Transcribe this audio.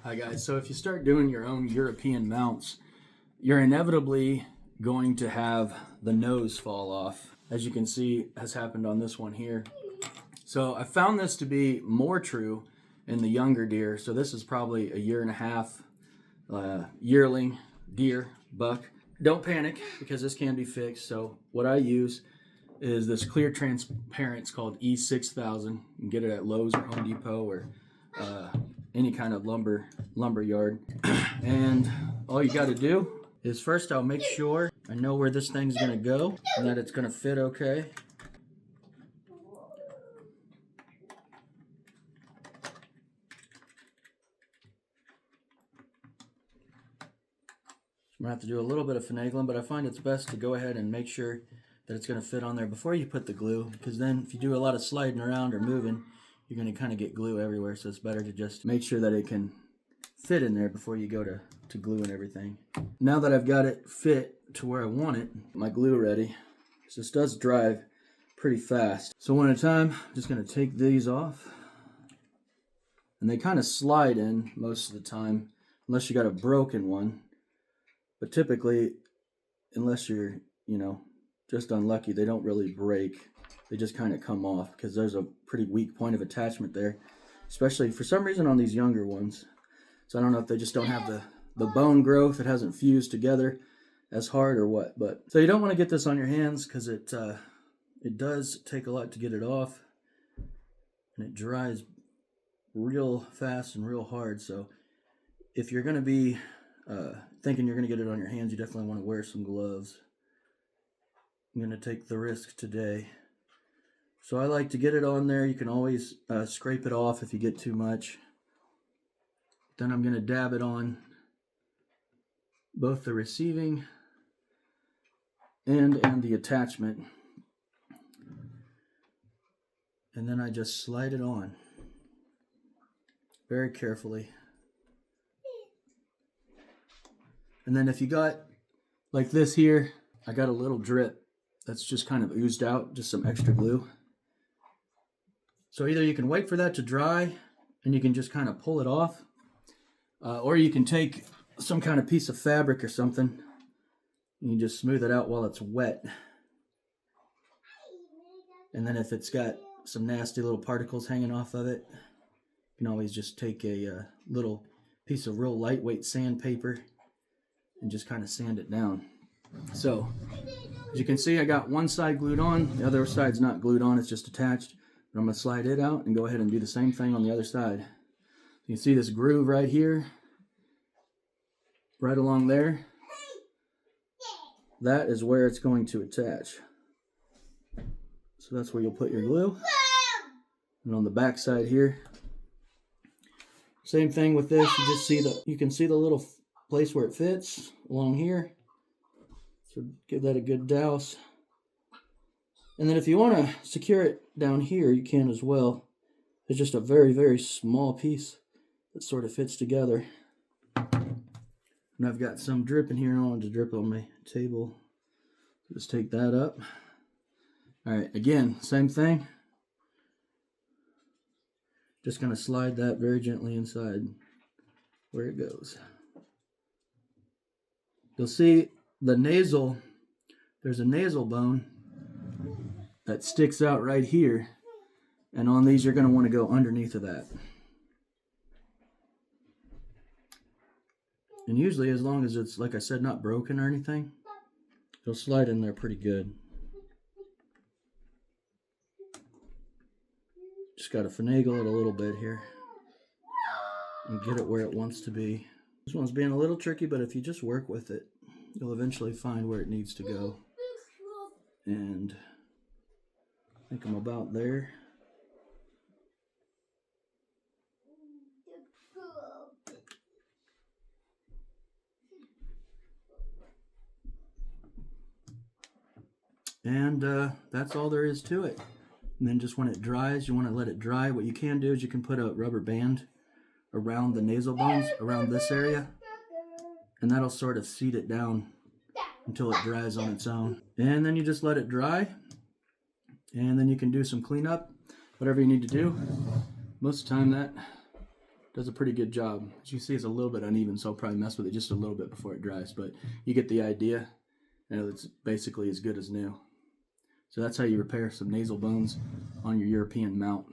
Hi guys, so if you start doing your own European mounts, you're inevitably going to have the nose fall off, as you can see has happened on this one here. So I found this to be more true in the younger deer. So this is probably a 1.5 year yearling deer, buck. Don't panic because this can be fixed. So what I use is this clear transparent. It's called E6000. You can get it at Lowe's or Home Depot or any kind of lumber yard. And all you got to do is first I'll make sure I know where this thing's going to go and that it's going to fit okay. I'm going to have to do a little bit of finagling, but I find it's best to go ahead and make sure that it's going to fit on there before you put the glue, because then if you do a lot of sliding around or moving, you're going to kind of get glue everywhere. So it's better to just make sure that it can fit in there before you go to glue and everything. Now that I've got it fit to where I want it, my glue ready. So this does dry pretty fast. So one at a time, I'm just going to take these off. And they kind of slide in most of the time, unless you got a broken one. But typically, unless you're, just unlucky, they don't really break. They just kind of come off because there's a pretty weak point of attachment there, especially for some reason on these younger ones. So I don't know if they just don't have the bone growth. It hasn't fused together as hard or what. But so you don't want to get this on your hands because it does take a lot to get it off, and it dries real fast and real hard. So if you're going to be thinking you're going to get it on your hands, you definitely want to wear some gloves. I'm going to take the risk today. So I like to get it on there. You can always scrape it off if you get too much. Then I'm going to dab it on both the receiving and the attachment. And then I just slide it on very carefully. And then if you got like this here, I got a little drip that's just kind of oozed out, just some extra glue. So either you can wait for that to dry and you can just kind of pull it off, or you can take some kind of piece of fabric or something and you just smooth it out while it's wet. And then if it's got some nasty little particles hanging off of it, you can always just take a little piece of real lightweight sandpaper and just kind of sand it down. So as you can see, I got one side glued on, the other side's not glued on, it's just attached. But I'm going to slide it out and go ahead and do the same thing on the other side. You can see this groove right here, right along there. That is where it's going to attach. So that's where you'll put your glue. And on the back side here, same thing with this. You can see the little place where it fits along here. So give that a good douse. And then if you want to secure it down here, you can as well. It's just a very, very small piece that sort of fits together. And I've got some drip in here. I don't want it to drip on my table. Just take that up. All right, again, same thing. Just going to slide that very gently inside where it goes. You'll see the nasal, there's a nasal bone that sticks out right here, and on these you're going to want to go underneath of that. And usually, as long as it's, like I said, not broken or anything, it'll slide in there pretty good. Just got to finagle it a little bit here and get it where it wants to be. This one's being a little tricky, but if you just work with it, you'll eventually find where it needs to go. And I think I'm about there. And that's all there is to it. And then just when it dries, you want to let it dry. What you can do is you can put a rubber band around the nasal bones, around this area, and that'll sort of seat it down until it dries on its own. And then you just let it dry, and then you can do some cleanup, whatever you need to do. Most of the time that does a pretty good job. As you can see, it's a little bit uneven, so I'll probably mess with it just a little bit before it dries, but you get the idea. It's basically as good as new. So that's how you repair some nasal bones on your European mount.